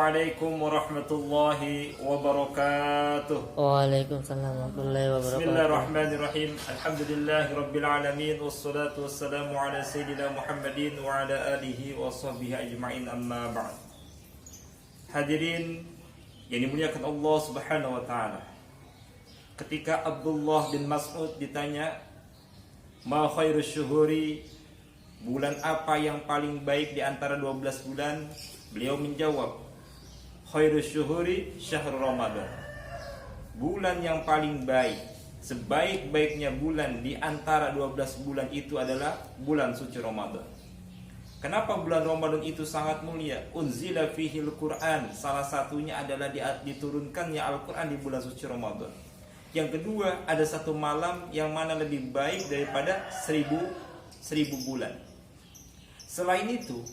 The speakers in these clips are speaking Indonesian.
Assalamualaikum warahmatullahi wabarakatuh. Waalaikumsalam warahmatullahi wabarakatuh. Bismillahirrahmanirrahim. Alhamdulillahi rabbil alamin. Wassalatu wassalamu ala sayyidina Muhammadin wa ala alihi wa sahbihi ajma'in, amma ba'd. Hadirin yang dimuliakan Allah Subhanahu wa taala. Ketika Abdullah bin Mas'ud ditanya, "Ma khairus syuhuri?" Bulan apa yang paling baik di antara 12 bulan? Beliau menjawab, "Khairus syuhuri syahrul Ramadan." Bulan yang paling baik, sebaik-baiknya bulan di antara 12 bulan itu adalah bulan suci Ramadan. Kenapa bulan Ramadan itu sangat mulia? Unzila fihil Quran. Salah satunya adalah diturunkannya Al-Quran di bulan suci Ramadan. Yang kedua, ada satu malam yang mana lebih baik daripada seribu bulan. Selain itu,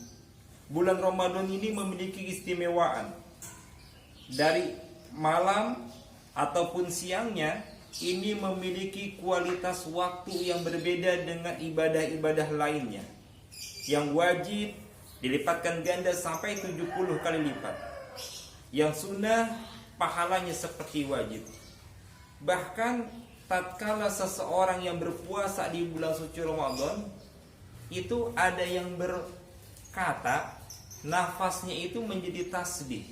bulan Ramadan ini memiliki keistimewaan. Dari malam ataupun siangnya, ini memiliki kualitas waktu yang berbeda dengan ibadah-ibadah lainnya. Yang wajib dilipatkan ganda sampai 70 kali lipat. Yang sunnah pahalanya seperti wajib. Bahkan tatkala seseorang yang berpuasa di bulan suci Ramadan, itu ada yang berkata nafasnya itu menjadi tasbih.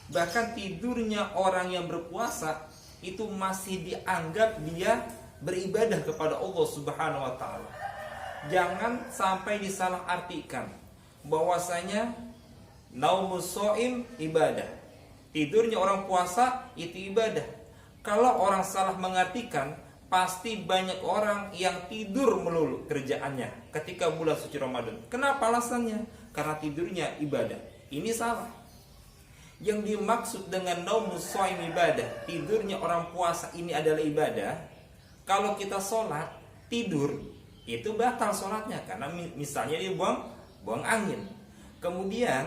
Bahkan tidurnya orang yang berpuasa itu masih dianggap dia beribadah kepada Allah Subhanahu wa taala. Jangan sampai disalahartikan bahwasanya naumus shaim ibadah. Tidurnya orang puasa itu ibadah. Kalau orang salah mengartikan, pasti banyak orang yang tidur melulu kerjaannya ketika bulan suci Ramadan. Kenapa alasannya? Karena tidurnya ibadah. Ini salah. Yang dimaksud dengan naumus shaim ibadah, tidurnya orang puasa ini adalah ibadah. Kalau kita sholat, tidur, itu batal sholatnya. Karena misalnya dia buang angin. Kemudian,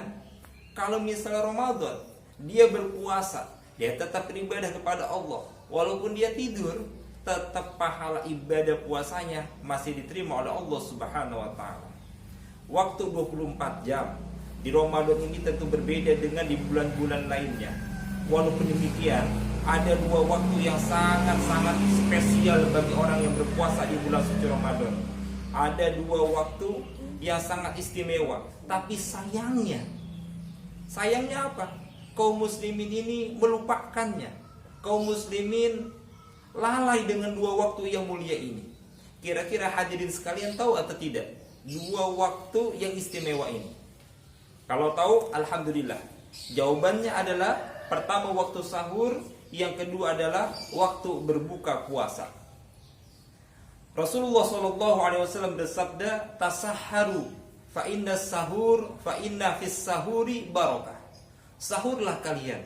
kalau misalnya Ramadan, dia berpuasa, dia tetap beribadah kepada Allah. Walaupun dia tidur, tetap pahala ibadah puasanya masih diterima oleh Allah Subhanahu wa taala. Waktu 24 jam di Ramadan ini tentu berbeda dengan di bulan-bulan lainnya. Walaupun demikian, ada dua waktu yang sangat-sangat spesial bagi orang yang berpuasa di bulan suci Ramadan. Ada dua waktu yang sangat istimewa. Tapi sayangnya apa? Kaum muslimin ini melupakannya. Kaum muslimin lalai dengan dua waktu yang mulia ini. Kira-kira hadirin sekalian tahu atau tidak dua waktu yang istimewa ini? Kalau tahu, alhamdulillah. Jawabannya adalah pertama waktu sahur, yang kedua adalah waktu berbuka puasa. Rasulullah SAW bersabda, "Tasahharu fa inna sahur fa inna fis sahuri barakah." Sahurlah kalian,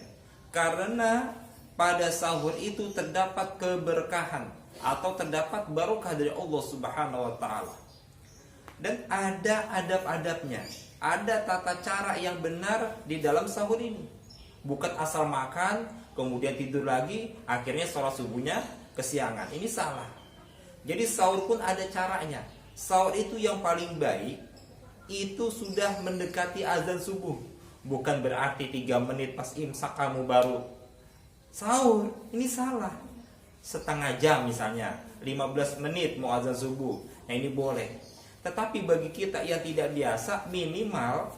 karena pada sahur itu terdapat keberkahan atau terdapat barokah dari Allah Subhanahu wa taala. Dan ada adab-adabnya, ada tata cara yang benar di dalam sahur ini. Bukan asal makan kemudian tidur lagi, akhirnya sholat subuhnya kesiangan. Ini salah. Jadi sahur pun ada caranya. Sahur itu yang paling baik itu sudah mendekati azan subuh. Bukan berarti 3 menit pas imsak kamu baru sahur. Ini salah. Setengah jam misalnya, 15 menit mau azan subuh. Nah ini boleh. Tetapi bagi kita yang tidak biasa, minimal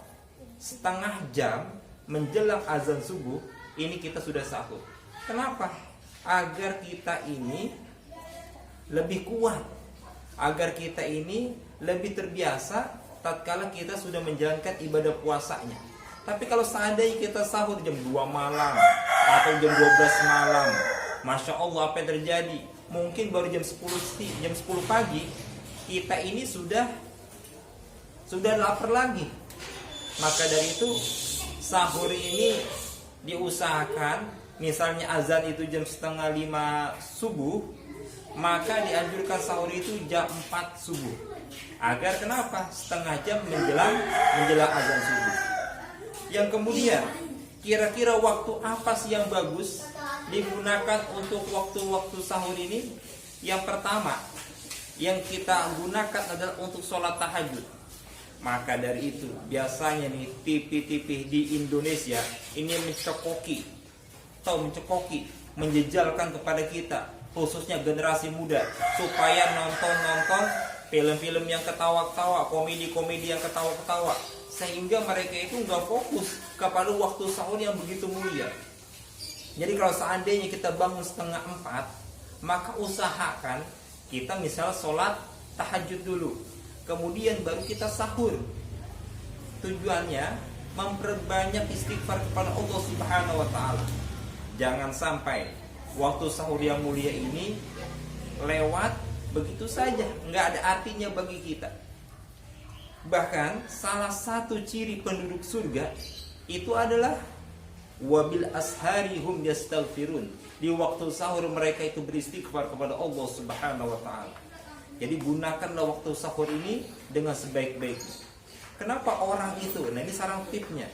setengah jam menjelang azan subuh, ini kita sudah sahur. Kenapa? Agar kita ini lebih kuat, agar kita ini lebih terbiasa tatkala kita sudah menjalankan ibadah puasanya. Tapi kalau seandainya kita sahur jam 2 malam atau jam 12 malam, Masya Allah apa yang terjadi? Mungkin baru jam 10 pagi kita ini sudah lapar lagi. Maka dari itu sahur ini diusahakan, misalnya azan itu jam 4:30 subuh, maka dianjurkan sahur itu jam 4 subuh. Agar kenapa? Setengah jam menjelang azan subuh. Yang kemudian, kira-kira waktu apa sih yang bagus digunakan untuk waktu-waktu sahur ini? Yang pertama, yang kita gunakan adalah untuk sholat tahajud. Maka dari itu biasanya nih TV-TV di Indonesia ini mencekoki, menjejalkan kepada kita, khususnya generasi muda, supaya nonton film-film yang ketawa-ketawa, komedi-komedi yang ketawa-ketawa, sehingga mereka itu nggak fokus kepada waktu sahur yang begitu mulia. Jadi kalau seandainya kita bangun 3:30, maka usahakan kita misal sholat tahajud dulu, kemudian baru kita sahur. Tujuannya memperbanyak istighfar kepada Allah Subhanahu wa Ta'ala. Jangan sampai waktu sahur yang mulia ini lewat begitu saja, nggak ada artinya bagi kita. Bahkan salah satu ciri penduduk surga itu adalah wabil ashari hum yastaghfirun. Di waktu sahur mereka itu beristighfar kepada Allah Subhanahu wa Ta'ala. Jadi gunakanlah waktu sahur ini dengan sebaik-baiknya. Kenapa orang itu? Nah, ini saran tipsnya.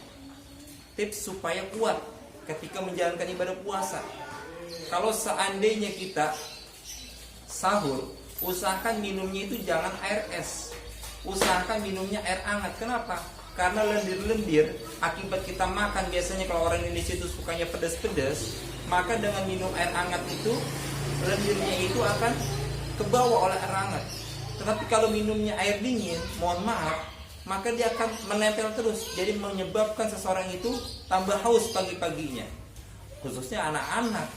Tips supaya kuat ketika menjalankan ibadah puasa. Kalau seandainya kita sahur, usahakan minumnya itu jangan air es. Usahakan minumnya air hangat. Kenapa? Karena lendir-lendir akibat kita makan, biasanya kalau orang Indonesia itu sukanya pedas-pedas, maka dengan minum air hangat itu lendirnya itu akan kebawa oleh air hangat. Tetapi kalau minumnya air dingin, mohon maaf, maka dia akan menempel terus, jadi menyebabkan seseorang itu tambah haus pagi-paginya, khususnya anak-anak.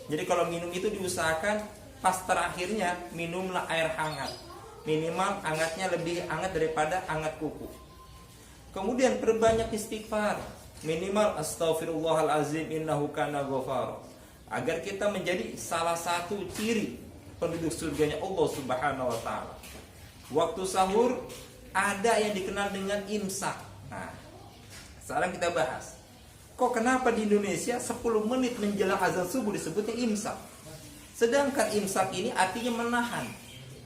Jadi kalau minum itu diusahakan pas terakhirnya minumlah air hangat, minimal hangatnya lebih hangat daripada hangat kuku. Kemudian perbanyak istighfar, minimal astaghfirullahalazim innahu kana ghafar, agar kita menjadi salah satu ciri penduduk surganya Allah Subhanahu wa Ta'ala. Waktu sahur ada yang dikenal dengan imsak. Nah, sekarang kita bahas, kok kenapa di Indonesia 10 menit menjelang azan subuh disebutnya imsak, sedangkan imsak ini artinya menahan.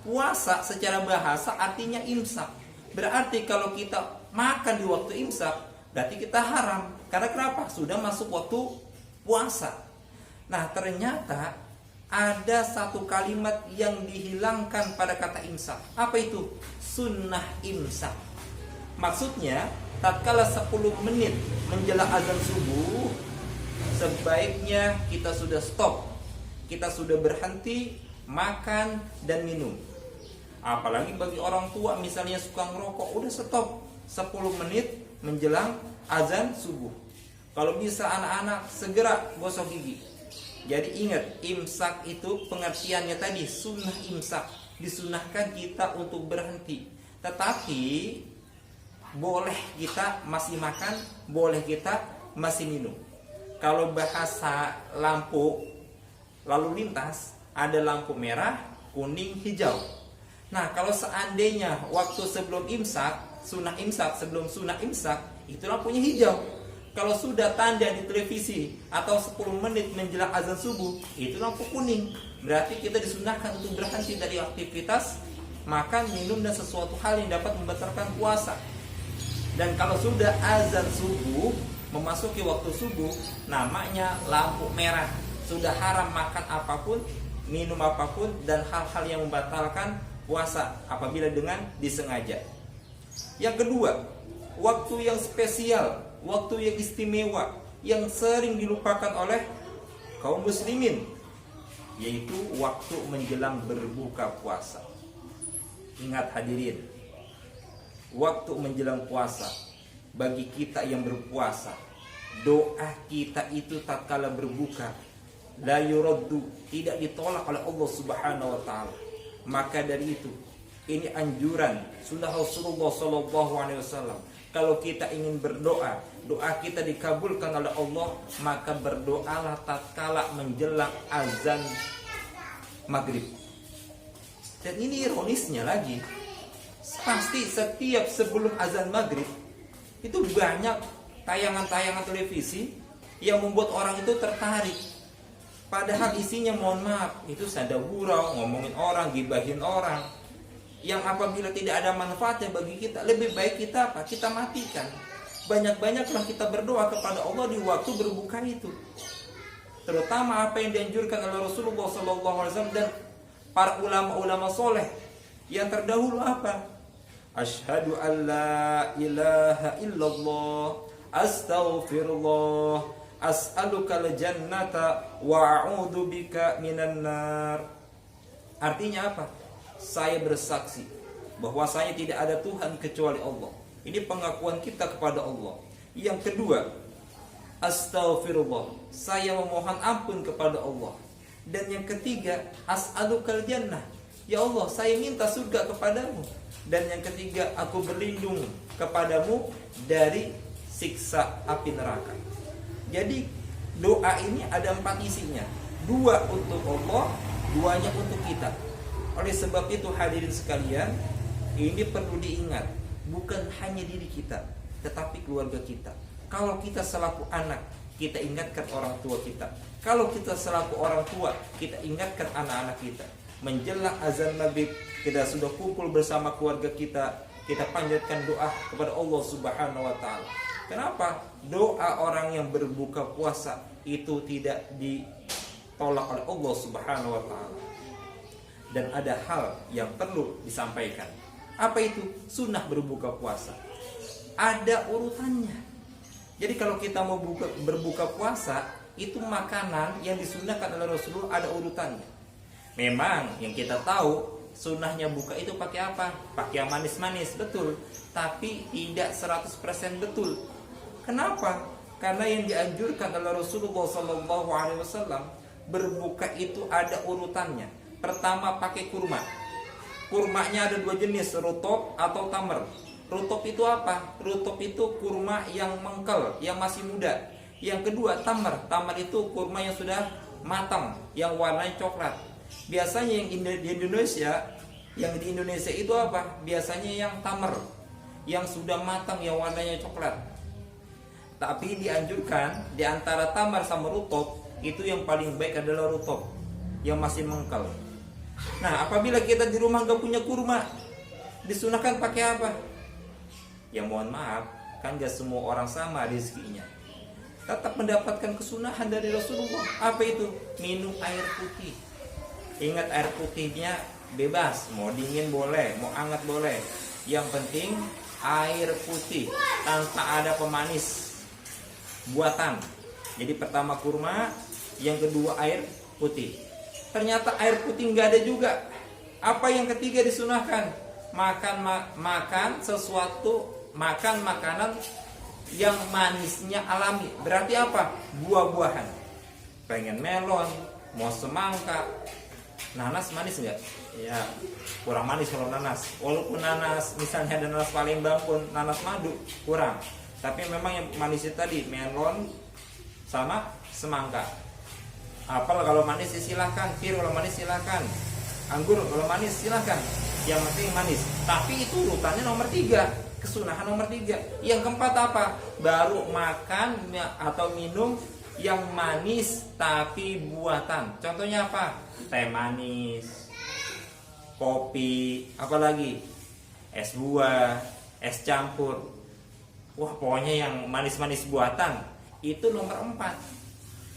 Puasa secara bahasa artinya imsak. Berarti kalau kita makan di waktu imsak, berarti kita haram. Karena kenapa? Sudah masuk waktu puasa. Nah, ternyata ada satu kalimat yang dihilangkan pada kata imsak. Apa itu? Sunnah imsak. Maksudnya, tatkala 10 menit menjelang azan subuh, sebaiknya kita sudah stop. Kita sudah berhenti makan dan minum. Apalagi bagi orang tua misalnya suka ngerokok, udah stop 10 menit menjelang azan subuh. Kalau bisa anak-anak segera gosok gigi. Jadi ingat, imsak itu pengertiannya tadi sunnah imsak. Disunahkan kita untuk berhenti. Tetapi boleh kita masih makan, boleh kita masih minum. Kalau bahasa lampu lalu lintas, ada lampu merah, kuning, hijau. Nah, kalau seandainya waktu sebelum imsak, sebelum sunnah imsak, itu lampunya hijau. Kalau sudah tanda di televisi atau 10 menit menjelang azan subuh, itu lampu kuning. Berarti kita disunahkan untuk berhenti dari aktivitas makan, minum, dan sesuatu hal yang dapat membatalkan puasa. Dan kalau sudah azan subuh, memasuki waktu subuh, namanya lampu merah. Sudah haram makan apapun, minum apapun, dan hal-hal yang membatalkan puasa apabila dengan disengaja. Yang kedua, waktu yang spesial, waktu yang istimewa, yang sering dilupakan oleh kaum muslimin, yaitu waktu menjelang berbuka puasa. Ingat hadirin, waktu menjelang puasa bagi kita yang berpuasa, doa kita itu tatkala berbuka la yuraddu, tidak ditolak oleh Allah Subhanahu wa Ta'ala. Maka dari itu, ini anjuran sunnah Rasulullah SAW. Kalau kita ingin berdoa, doa kita dikabulkan oleh Allah, maka berdoalah tatkala menjelang azan maghrib. Dan ini ironisnya lagi, pasti setiap sebelum azan maghrib itu banyak tayangan-tayangan televisi yang membuat orang itu tertarik. Padahal isinya mohon maaf, itu sanda gurau, ngomongin orang, gibahin orang, yang apabila tidak ada manfaatnya bagi kita, lebih baik kita apa? Kita matikan. Banyak-banyaklah kita berdoa kepada Allah di waktu berbuka itu. Terutama apa yang dianjurkan oleh Rasulullah SAW dan para ulama-ulama soleh yang terdahulu apa? Asyhadu an la ilaha illallah, astaghfirullah, as'alukal jannata wa a'udzu bika minan nar. Artinya apa? Saya bersaksi bahwasanya tidak ada Tuhan kecuali Allah. Ini pengakuan kita kepada Allah. Yang kedua, astaghfirullah, saya memohon ampun kepada Allah. Dan yang ketiga, as'alukal jannah, ya Allah, saya minta surga kepadamu. Dan yang ketiga, aku berlindung kepadamu dari siksa api neraka. Jadi doa ini ada 4 isinya. 2 untuk Allah, 2-nya untuk kita. Oleh sebab itu hadirin sekalian, ini perlu diingat, bukan hanya diri kita, tetapi keluarga kita. Kalau kita selaku anak, kita ingatkan orang tua kita. Kalau kita selaku orang tua, kita ingatkan anak-anak kita. Menjelang azan maghrib, kita sudah kumpul bersama keluarga kita, kita panjatkan doa kepada Allah Subhanahu wa taala. Kenapa? Doa orang yang berbuka puasa itu tidak ditolak oleh Allah Subhanahu wa taala. Dan ada hal yang perlu disampaikan. Apa itu? Sunnah berbuka puasa. Ada urutannya. Jadi kalau kita mau berbuka puasa, itu makanan yang disunnahkan oleh Rasulullah ada urutannya. Memang yang kita tahu sunnahnya buka itu pakai apa? Pakai yang manis-manis, betul. Tapi tidak 100% betul. Kenapa? Karena yang dianjurkan oleh Rasulullah SAW berbuka itu ada urutannya. Pertama pakai kurma. Kurmanya ada 2 jenis, rutop atau tamar. Rutop itu apa? Rutop itu kurma yang mengkel, yang masih muda. Yang kedua tamar. Tamar itu kurma yang sudah matang, yang warnanya coklat. Biasanya yang di Indonesia itu apa? Biasanya yang tamar, yang sudah matang, yang warnanya coklat. Tapi dianjurkan di antara tamar sama rutop, itu yang paling baik adalah rutop, yang masih mengkel. Nah, apabila kita di rumah gak punya kurma, disunahkan pakai apa? Ya mohon maaf, kan gak semua orang sama rezekinya. Tetap mendapatkan kesunahan dari Rasulullah. Apa itu? Minum air putih. Ingat, air putihnya bebas, mau dingin boleh, mau hangat boleh. Yang penting air putih tanpa ada pemanis buatan. Jadi pertama kurma, yang kedua air putih. Ternyata air putih nggak ada juga. Apa yang ketiga disunahkan? Makan sesuatu, makan makanan yang manisnya alami. Berarti apa? Buah-buahan. Pengen melon, mau semangka. Nanas manis nggak? Ya kurang manis kalau nanas. Walaupun nanas misalnya ada nanas Palembang pun nanas madu kurang. Tapi memang yang manisnya tadi melon sama semangka. Apel kalau manis silahkan, pir kalau manis silahkan, anggur kalau manis silahkan. Yang penting manis. Tapi itu urutannya nomor 3, kesunahan nomor 3. Yang keempat apa? Baru makan atau minum yang manis tapi buatan. Contohnya apa? Teh manis, kopi, apalagi es buah, es campur. Wah, pokoknya yang manis-manis buatan. Itu nomor 4.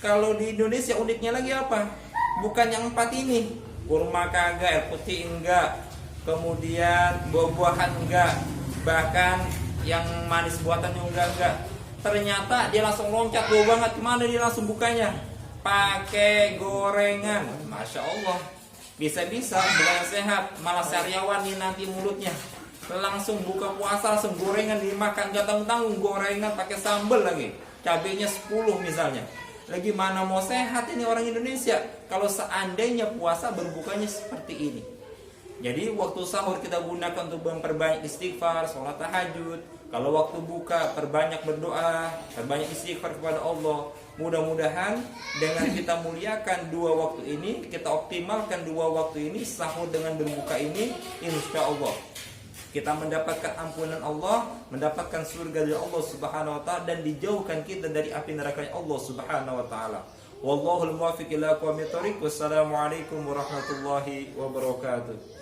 Kalau di Indonesia uniknya lagi apa? Bukan yang 4 ini. Kurma kagak, air putih enggak, kemudian buah-buahan enggak, bahkan yang manis buatan juga enggak. Ternyata dia langsung loncat jauh banget. Kemana dia langsung bukanya? Pakai gorengan. Masya Allah. Bisa-bisa bukan sehat, malah sariawan nih nanti mulutnya. Langsung buka puasa, langsung gorengan dimakan, gak tanggung-tanggung, gorengan pakai sambal lagi, cabenya 10 misalnya. Lagi mana mau sehat ini orang Indonesia kalau seandainya puasa berbukanya seperti ini. Jadi waktu sahur kita gunakan untuk memperbanyak istighfar, sholat tahajud. Kalau waktu buka perbanyak berdoa, perbanyak istighfar kepada Allah. Mudah-mudahan dengan kita muliakan 2 waktu ini, kita optimalkan 2 waktu ini, sahur dengan berbuka ini, insya Allah kita mendapatkan ampunan Allah, mendapatkan surga dari Allah Subhanahu wa taala, dan dijauhkan kita dari api neraka Allah Subhanahu wa taala. Wallahul muwaffiq ila aqwamit thoriq. Wassalamualaikum warahmatullahi wabarakatuh.